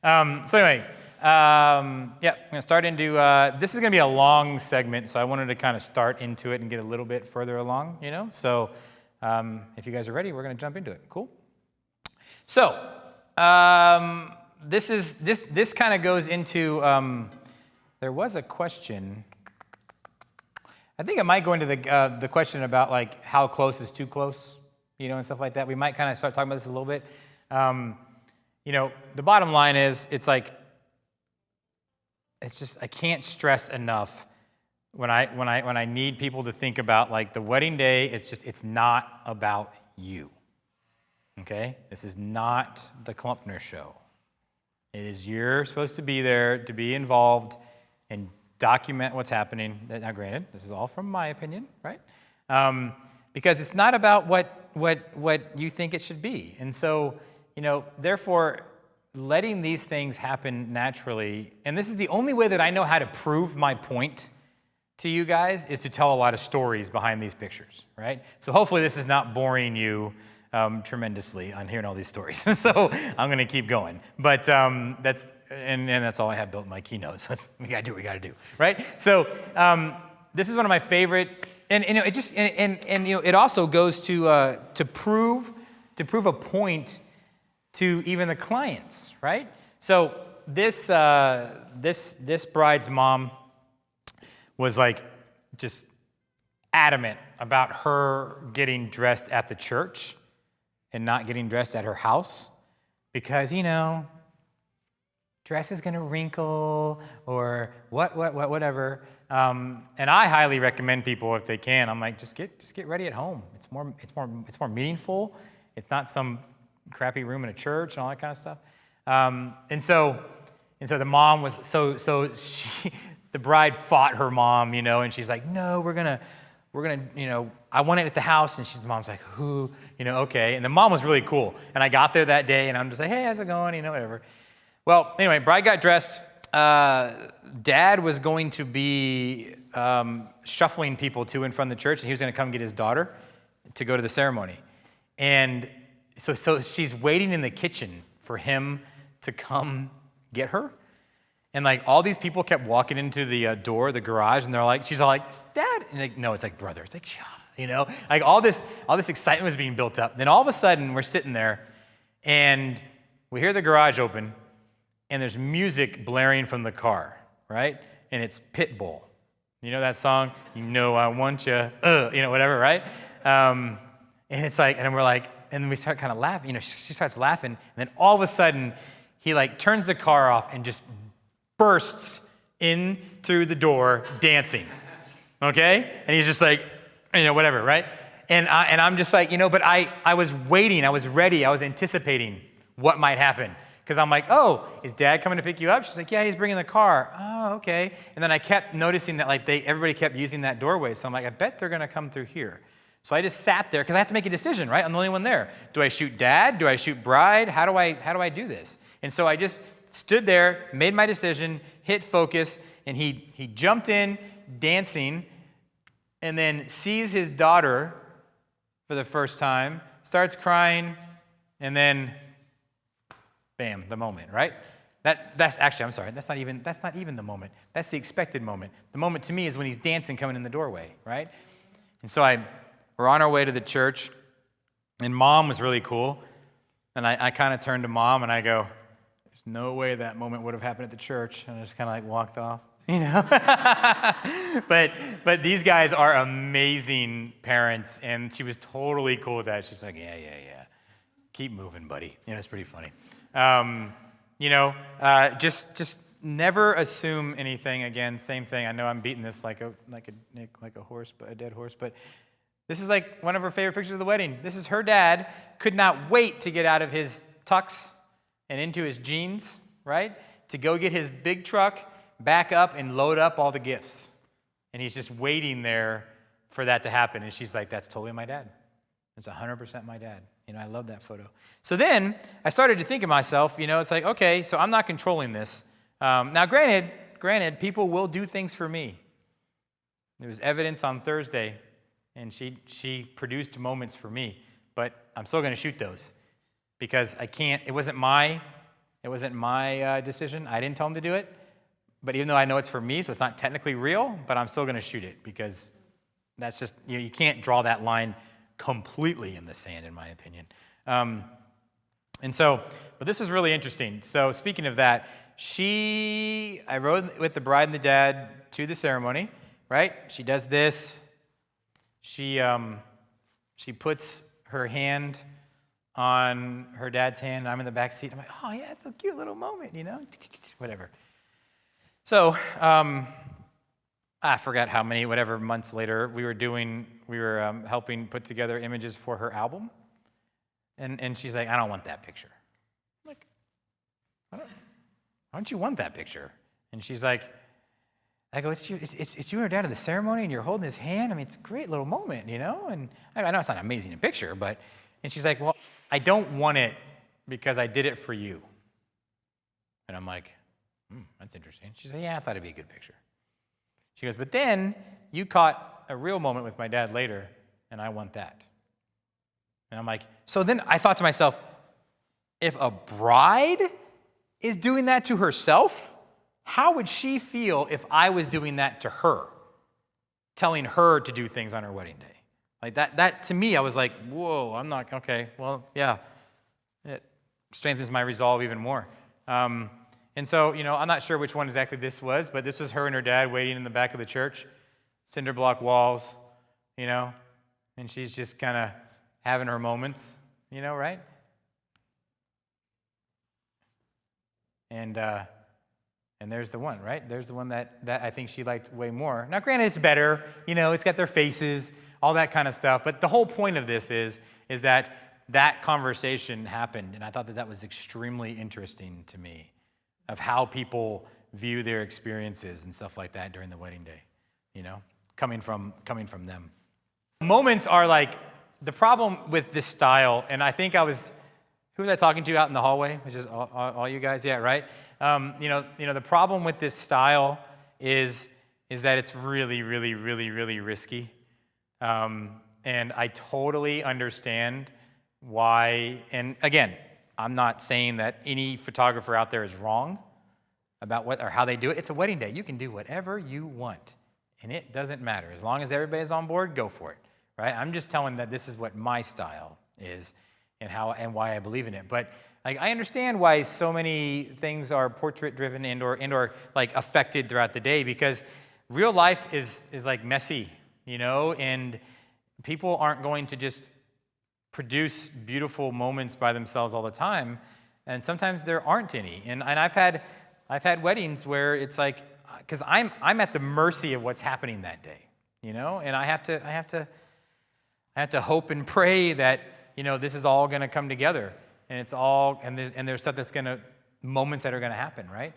So anyway, I'm going to start into, this is going to be a long segment, so I wanted to kind of start into it and get a little bit further along, So if you guys are ready, we're going to jump into it. Cool? So this kind of goes into, there was a question. I think it might go into the question about like how close is too close, and stuff like that. We might kind of start talking about this a little bit. The bottom line is, it's just, I can't stress enough when I need people to think about like the wedding day. It's not about you. Okay, this is not the Klumpner show. It is, you're supposed to be there to be involved and document what's happening. Now, granted, this is all from my opinion, right? Because it's not about what you think it should be, and so therefore, letting these things happen naturally, and this is the only way that I know how to prove my point to you guys, is to tell a lot of stories behind these pictures, right? So hopefully this is not boring you tremendously on hearing all these stories. So I'm going to keep going, but that's all I have built in my keynote. So we got to do what we got to do, right? So this is one of my favorite, and it also goes to prove a point to even the clients, right? So this bride's mom was like just adamant about her getting dressed at the church and not getting dressed at her house because, dress is gonna wrinkle or whatever. And I highly recommend people, if they can, I'm like, just get ready at home. It's more meaningful. It's not some crappy room in a church and all that kind of stuff. And so the mom was, the bride fought her mom, and she's like, no, we're gonna, I want it at the house. And the mom's like, who, okay. And the mom was really cool. And I got there that day and I'm just like, hey, how's it going? Whatever. Well, anyway, bride got dressed. Dad was going to be shuffling people to and from the church, and he was gonna come get his daughter to go to the ceremony. And so she's waiting in the kitchen for him to come get her. And like all these people kept walking into the door, the garage, and they're like, she's all like, it's Dad. And like, no, it's like brother. It's like, like all this excitement was being built up. Then all of a sudden we're sitting there and we hear the garage open and there's music blaring from the car, right? And it's Pitbull. You know that song? I want you, whatever, right? And it's like, and we're like, and then we start kind of laughing, she starts laughing, and then all of a sudden, he like turns the car off and just bursts in through the door dancing, okay? And he's just like, whatever, right? And I'm just like, but I was waiting, I was ready, I was anticipating what might happen. Because I'm like, oh, is Dad coming to pick you up? She's like, yeah, he's bringing the car. Oh, okay. And then I kept noticing that like everybody kept using that doorway. So I'm like, I bet they're gonna come through here. So I just sat there because I have to make a decision, right? I'm the only one there. Do I shoot Dad? Do I shoot bride? How do I do this? And so I just stood there, made my decision, hit focus, and he jumped in, dancing, and then sees his daughter for the first time, starts crying, and then, bam, the moment, right? That's actually, I'm sorry, that's not even the moment. That's the expected moment. The moment to me is when he's dancing coming in the doorway, right? And so we're on our way to the church, and Mom was really cool. And I kind of turned to Mom and I go, there's no way that moment would have happened at the church. And I just kind of like walked off, But these guys are amazing parents, and she was totally cool with that. She's like, yeah. Keep moving, buddy. It's pretty funny. Just never assume anything. Again, same thing. I know I'm beating this like a horse, but a dead horse, but this is like one of her favorite pictures of the wedding. This is her dad, could not wait to get out of his tux and into his jeans, right? To go get his big truck, back up and load up all the gifts. And he's just waiting there for that to happen. And she's like, that's totally my dad. It's 100% my dad. I love that photo. So then I started to think of myself, it's like, okay, so I'm not controlling this. Now, granted, people will do things for me. There was evidence on Thursday, and she produced moments for me, but I'm still going to shoot those because I can't. It wasn't my It wasn't my decision. I didn't tell him to do it. But even though I know it's for me, so it's not technically real, but I'm still going to shoot it because that's just, you can't draw that line completely in the sand, in my opinion. But this is really interesting. So speaking of that, I rode with the bride and the dad to the ceremony, right? She does this. She puts her hand on her dad's hand. I'm in the back seat. I'm like, oh yeah, it's a cute little moment, whatever. So I forgot how many, whatever months later, we were helping put together images for her album. And she's like, I don't want that picture. I'm like, why don't you want that picture? And she's like, I go, it's you and your dad at the ceremony, and you're holding his hand. I mean, it's a great little moment, And I know it's not an amazing picture, and she's like, well, I don't want it because I did it for you. And I'm like, that's interesting. She said, yeah, I thought it'd be a good picture. She goes, but then you caught a real moment with my dad later, and I want that. And I'm like, so then I thought to myself, if a bride is doing that to herself, how would she feel if I was doing that to her, telling her to do things on her wedding day? Like that to me, I was like, whoa, I'm not, okay, well, yeah. It strengthens my resolve even more. And so, I'm not sure which one exactly this was, but this was her and her dad waiting in the back of the church, cinder block walls, and she's just kind of having her moments, right? And there's the one, right? There's the one that I think she liked way more. Now, granted, it's better, it's got their faces, all that kind of stuff. But the whole point of this is that conversation happened, and I thought that was extremely interesting to me, of how people view their experiences and stuff like that during the wedding day, coming from them. Moments are like the problem with this style, and I think who was I talking to out in the hallway? Which is all you guys, yeah, right? The problem with this style is that it's really, really, really, really risky. And I totally understand why. And again, I'm not saying that any photographer out there is wrong about what or how they do it. It's a wedding day. You can do whatever you want, and it doesn't matter. As long as everybody's on board, go for it, right? I'm just telling that this is what my style is and why I believe in it. But I understand why so many things are portrait-driven and or like affected throughout the day, because real life is like messy, and people aren't going to just produce beautiful moments by themselves all the time, and sometimes there aren't any. And I've had weddings where it's like, because I'm at the mercy of what's happening that day, and I have to hope and pray that this is all going to come together, and it's all and there's stuff moments that are going to happen, right?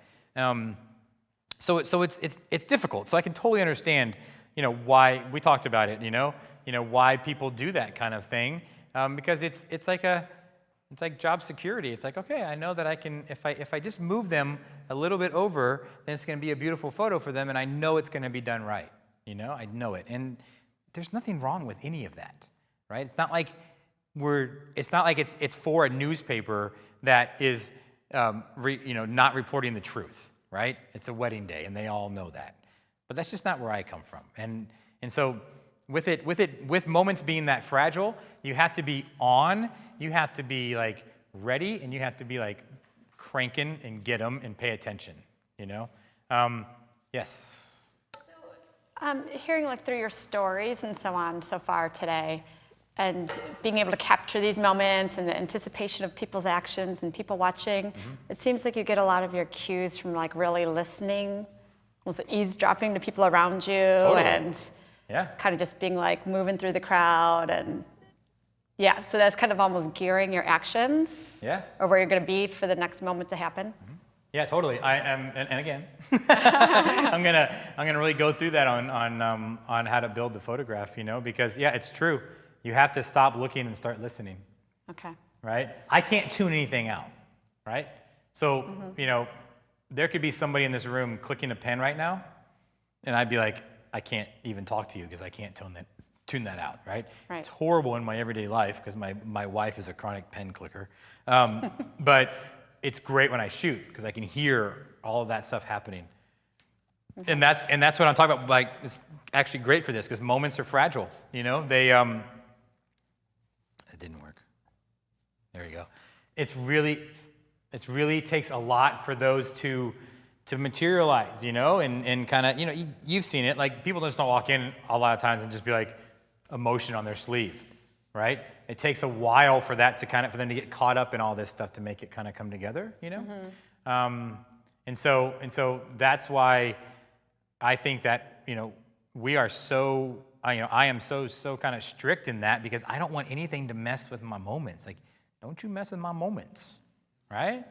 So it's difficult. So I can totally understand, why we talked about it, why people do that kind of thing, because it's like job security. It's like, okay, I know that I can, if I just move them a little bit over, then it's going to be a beautiful photo for them, and I know it's going to be done right. I know it, and there's nothing wrong with any of that, right? It's not like it's for a newspaper that is, not reporting the truth, right? It's a wedding day, and they all know that. But that's just not where I come from, and so with moments being that fragile, you have to be on, you have to be like ready, and you have to be like cranking and get them and pay attention, Yes. So, hearing through your stories and so on so far today, and being able to capture these moments and the anticipation of people's actions and people watching, it seems like you get a lot of your cues from really listening, almost eavesdropping to people around you, Totally. And Yeah. kind of just being moving through the crowd, and yeah, so that's kind of almost gearing your actions, Yeah. or where you're going to be for the next moment to happen. Yeah, totally. I am, and again, I'm gonna really go through that on how to build the photograph, because it's true. You have to stop looking and start listening. Okay. Right? I can't tune anything out, right? So, there could be somebody in this room clicking a pen right now, and I'd be like, I can't even talk to you because I can't tune that out, right? Right. It's horrible in my everyday life because my wife is a chronic pen clicker. But it's great when I shoot because I can hear all of that stuff happening. And that's what I'm talking about. Like, it's actually great for this because moments are fragile. You know, it didn't work. There you go. It really takes a lot for those to materialize, you know, and kind of, you know, you've seen it. Like, people just don't walk in a lot of times and just be like emotion on their sleeve, right? It takes a while for that to for them to get caught up in all this stuff to make it kind of come together, you know? And so that's why I think that, you know, we are so, I am so kind of strict in that because I don't want anything to mess with my moments. Like, don't you mess with my moments, right?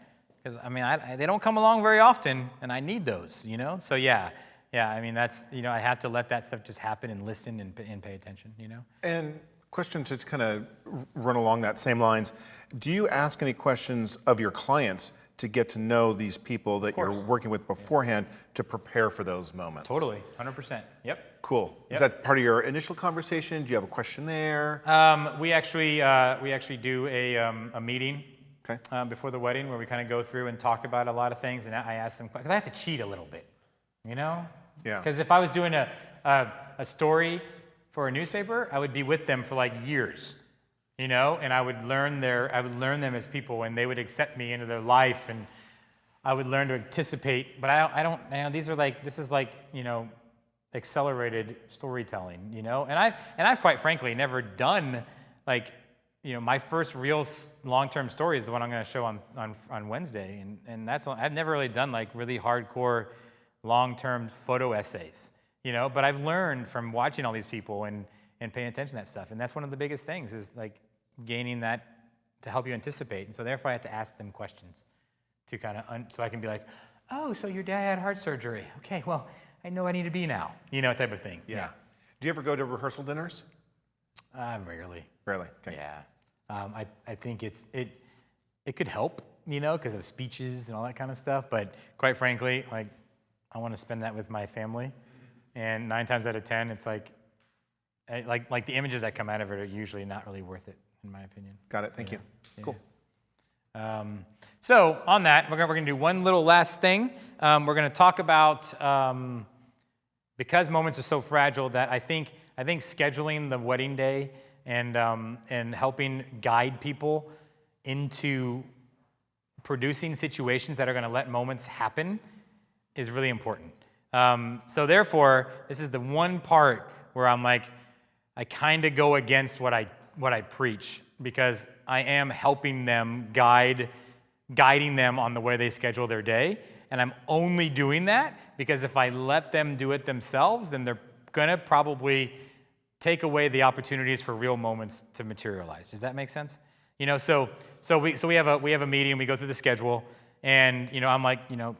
Because, I mean, they don't come along very often, and I need those, you know? So, yeah, I mean, that's, you know, I have to let that stuff just happen and listen and pay attention, you know? And question to kind of run along that same lines, do you ask any questions of your clients to get to know these people that you're working with beforehand to prepare for those moments? Totally, 100%, yep. Cool. Yep. Is that part of your initial conversation? Do you have a questionnaire? We actually do a meeting before the wedding where we kind of go through and talk about a lot of things, and I ask them, because I have to cheat a little bit, you know? Yeah. Because if I was doing a story for a newspaper, I would be with them for like years, you know, and I would learn them as people, and they would accept me into their life, and I would learn to anticipate. But I don't, you know, this is like, you know, accelerated storytelling, you know, and I've quite frankly never done like, you know, my first real long-term story is the one I'm going to show on Wednesday, and I've never really done like really hardcore long-term photo essays, you know, but I've learned from watching all these people and paying attention to that stuff, and that's one of the biggest things is like gaining that to help you anticipate, and so therefore I have to ask them questions to kind of so I can be like, oh, so your dad had heart surgery, okay, well, I know I need to be now, you know, type of thing. Yeah. Do you ever go to rehearsal dinners? Rarely. Rarely. Okay. Yeah. I think it could help, you know, because of speeches and all that kind of stuff. But quite frankly, like, I want to spend that with my family, and 9 times out of 10, it's like the images that come out of it are usually not really worth it, in my opinion. Got it. Thank you. Yeah. Cool. So on that, we're gonna do one little last thing. We're gonna talk about because moments are so fragile that I think scheduling the wedding day and helping guide people into producing situations that are going to let moments happen is really important. So therefore, this is the one part where I'm like, I kind of go against what I preach because I am helping them, guiding them on the way they schedule their day. And I'm only doing that because if I let them do it themselves, then they're going to probably take away the opportunities for real moments to materialize. Does that make sense? You know, so we have a meeting, we go through the schedule, and you know, I'm like, you know,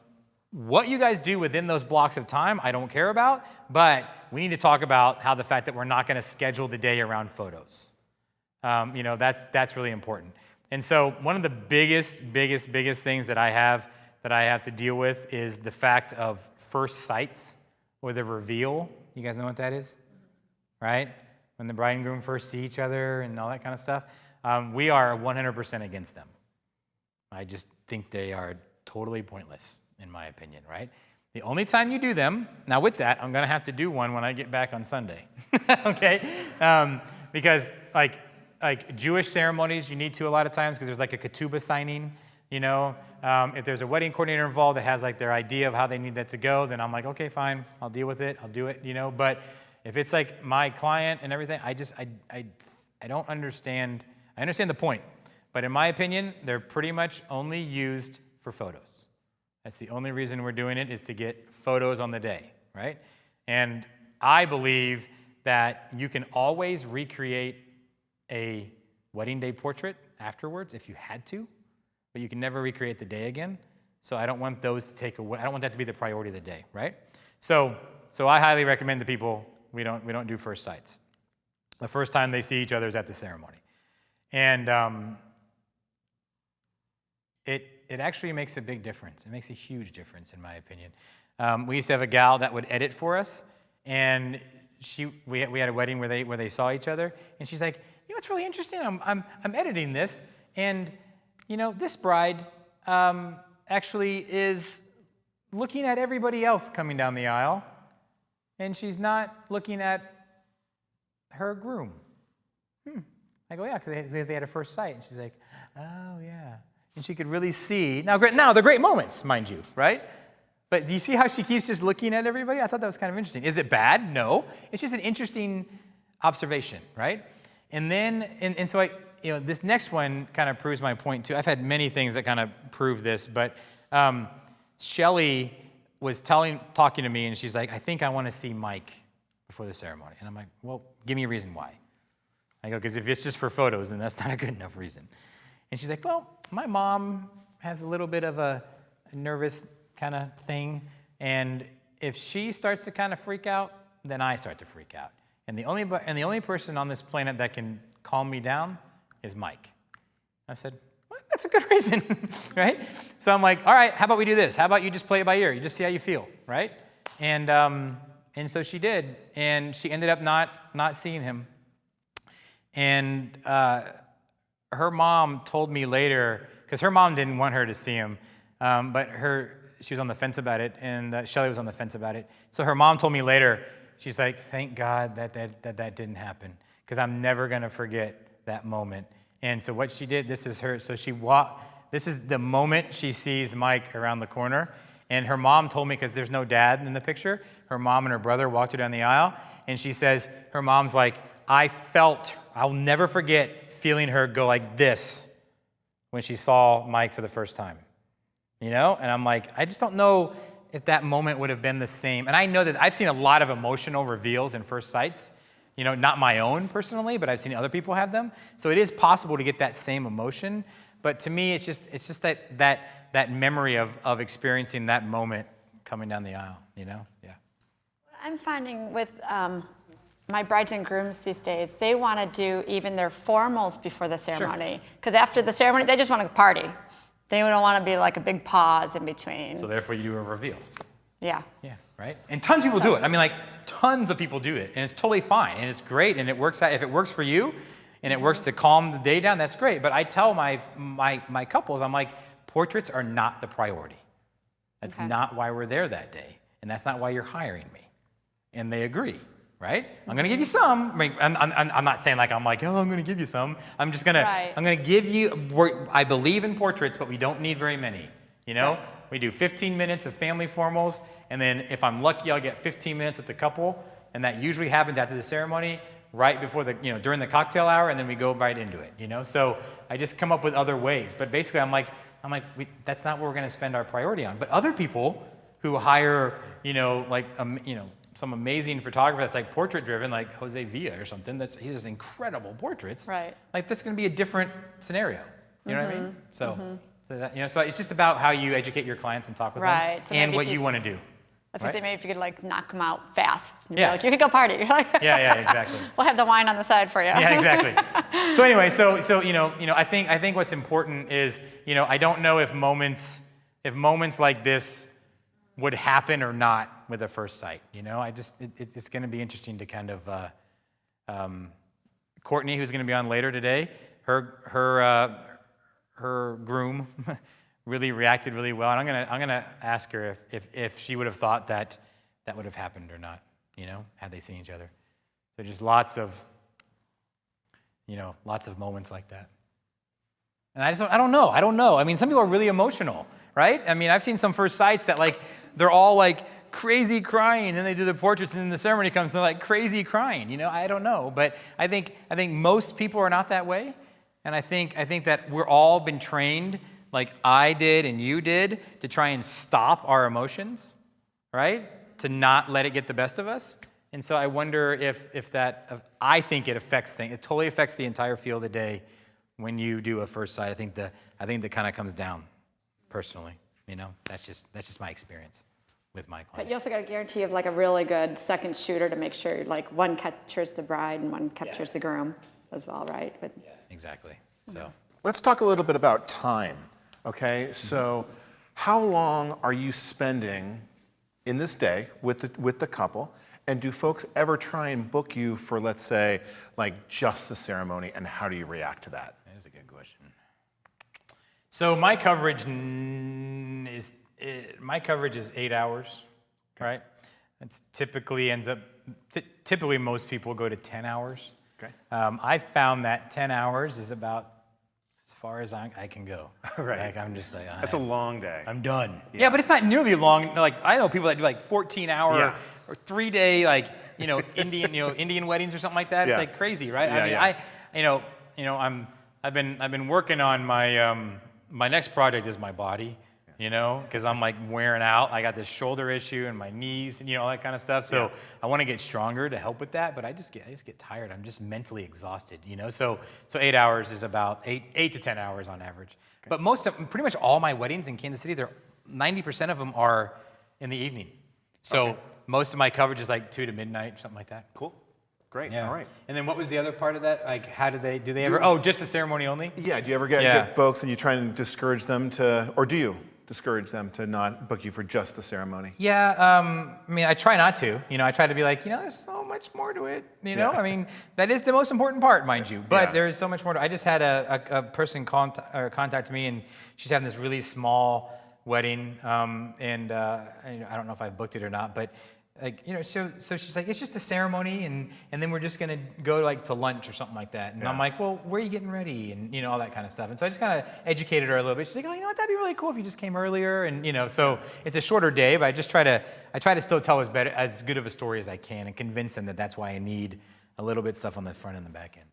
what you guys do within those blocks of time, I don't care about, but we need to talk about how the fact that we're not going to schedule the day around photos. You know, that's really important. And so one of the biggest things that I have to deal with is the fact of first sights or the reveal. You guys know what that is? Right? When the bride and groom first see each other and all that kind of stuff. We are 100% against them. I just think they are totally pointless, in my opinion, right? The only time you do them, now with that, I'm going to have to do one when I get back on Sunday, okay? Because like Jewish ceremonies, you need to a lot of times because there's like a ketubah signing, you know? If there's a wedding coordinator involved that has like their idea of how they need that to go, then I'm like, okay, fine, I'll deal with it, I'll do it, you know? But if it's like my client and everything, I don't understand. I understand the point, but in my opinion, they're pretty much only used for photos. That's the only reason we're doing it is to get photos on the day, right? And I believe that you can always recreate a wedding day portrait afterwards if you had to, but you can never recreate the day again. So I don't want those to take away. I don't want that to be the priority of the day, right? So I highly recommend to people we don't do first sights. The first time they see each other is at the ceremony, and it actually makes a big difference. It makes a huge difference, in my opinion. We used to have a gal that would edit for us, and we had a wedding where they saw each other, and she's like, you know, it's really interesting. I'm editing this, and you know, this bride, actually is looking at everybody else coming down the aisle, and she's not looking at her groom. I go, yeah, because they had a first sight. And she's like, oh, yeah. And she could really see. Now, they're great moments, mind you, right? But do you see how she keeps just looking at everybody? I thought that was kind of interesting. Is it bad? No. It's just an interesting observation, right? And then, and so this next one kind of proves my point, too. I've had many things that kind of prove this, but Shelly was talking to me, and she's like, I think I want to see Mike before the ceremony. And I'm like, well, give me a reason why. I go, because if it's just for photos, then that's not a good enough reason. And she's like, well, my mom has a little bit of a nervous kind of thing, and if she starts to kind of freak out, then I start to freak out. And the only person on this planet that can calm me down is Mike. I said, well, that's a good reason, right? So I'm like, all right, how about we do this? How about you just play it by ear? You just see how you feel, right? And so she did, and she ended up not seeing him. And her mom told me later, because her mom didn't want her to see him, but she was on the fence about it, and Shelly was on the fence about it. So her mom told me later, she's like, thank God that didn't happen, because I'm never going to forget that moment. And so what she did, this is her, so she walked, this is the moment she sees Mike around the corner, and her mom told me, because there's no dad in the picture, her mom and her brother walked her down the aisle, and she says, her mom's like, I'll never forget feeling her go like this when she saw Mike for the first time, And I'm like, I just don't know if that moment would have been the same. And I know that I've seen a lot of emotional reveals in first sights, not my own personally, but I've seen other people have them. So it is possible to get that same emotion. But to me, it's just that memory of experiencing that moment coming down the aisle, Yeah. I'm finding with my brides and grooms these days, they want to do even their formals before the ceremony. Because after the ceremony, they just want to party. They don't want to be like a big pause in between. So therefore, you do a reveal. Yeah. Yeah, right? And tons of people do it. I mean, tons of people do it. And it's totally fine. And it's great. And it works out. If it works for you and it works to calm the day down, that's great. But I tell my couples, I'm like, portraits are not the priority. That's not why we're there that day. And that's not why you're hiring me. And they agree. Right? I'm going to give you some. I'm not saying I'm going to give you some. I'm going to give you, I believe in portraits, but we don't need very many. We do 15 minutes of family formals, and then if I'm lucky, I'll get 15 minutes with the couple, and that usually happens after the ceremony, right before during the cocktail hour, and then we go right into it, So I just come up with other ways. But basically, I'm like, that's not what we're going to spend our priority on. But other people who hire, some amazing photographer that's portrait driven, like Jose Villa or something. He does incredible portraits. Right. This is going to be a different scenario. You know what I mean? So so it's just about how you educate your clients and talk with them, So and what you want to do. I was going to say, maybe if you could knock them out fast. And Yeah. be you could go party. Yeah, exactly. We'll have the wine on the side for you. Yeah, exactly. So anyway, so I think what's important is, I don't know if moments like this would happen or not with a first sight. It's going to be interesting to kind of, Courtney, who's going to be on later today, her groom really reacted really well, and I'm gonna ask her if she would have thought that would have happened or not, had they seen each other. So just lots of moments like that. And I don't know. I mean, some people are really emotional, right? I mean, I've seen some first sights that they're all crazy crying, and then they do the portraits, and then the ceremony comes, and they're crazy crying. I don't know, but I think most people are not that way, and I think that we're all been trained, like I did and you did, to try and stop our emotions, right? To not let it get the best of us. And so I wonder if that. I think it affects things. It totally affects the entire feel of the day when you do a first sight. I think that kind of comes down. Personally, that's just my experience with my clients. But you also got a guarantee of a really good second shooter to make sure one captures the bride and one captures the groom as well, right? Yeah, exactly. So let's talk a little bit about time. Okay, so how long are you spending in this day with the couple, and do folks ever try and book you for, let's say, just the ceremony, and how do you react to that? That is a good question. So my coverage My coverage is 8 hours, right? It's typically ends up, typically most people go to 10 hours. Okay. I found that 10 hours is about as far as I can go. Right. Like, I'm just like, That's a long day. I'm done. Yeah, but it's not nearly long. Like, I know people that do like 14-hour Yeah. or 3-day, like, Indian weddings or something like that. Yeah. It's like crazy, right? Yeah, I mean, I've been working on my my next project is my body, because I'm like wearing out. I got this shoulder issue and my knees and all that kind of stuff. So I want to get stronger to help with that, but I just get tired. I'm just mentally exhausted, So 8 hours is about 8 to 10 hours on average. Okay. But pretty much all my weddings in Kansas City, 90% of them are in the evening. So most of my coverage is like 2 to midnight, something like that. Cool. Great. Yeah. All right. And then what was the other part of that? Like, how do they ever? Oh, just the ceremony only? Yeah. Do you ever get folks and you try and discourage them or do you discourage them to not book you for just the ceremony? Yeah. I mean, I try not to. I try to be like, there's so much more to it. I mean, that is the most important part, mind you. But there is so much more. I just had a person contact me, and she's having this really small wedding, and I don't know if I booked it or not, but. So she's like, it's just a ceremony, and then we're just gonna go to lunch or something like that. And I'm like, well, where are you getting ready, and all that kind of stuff. And so I just kind of educated her a little bit. She's like, oh, that'd be really cool if you just came earlier, and so it's a shorter day, but I try to still tell as good of a story as I can and convince them that that's why I need a little bit stuff on the front and the back end.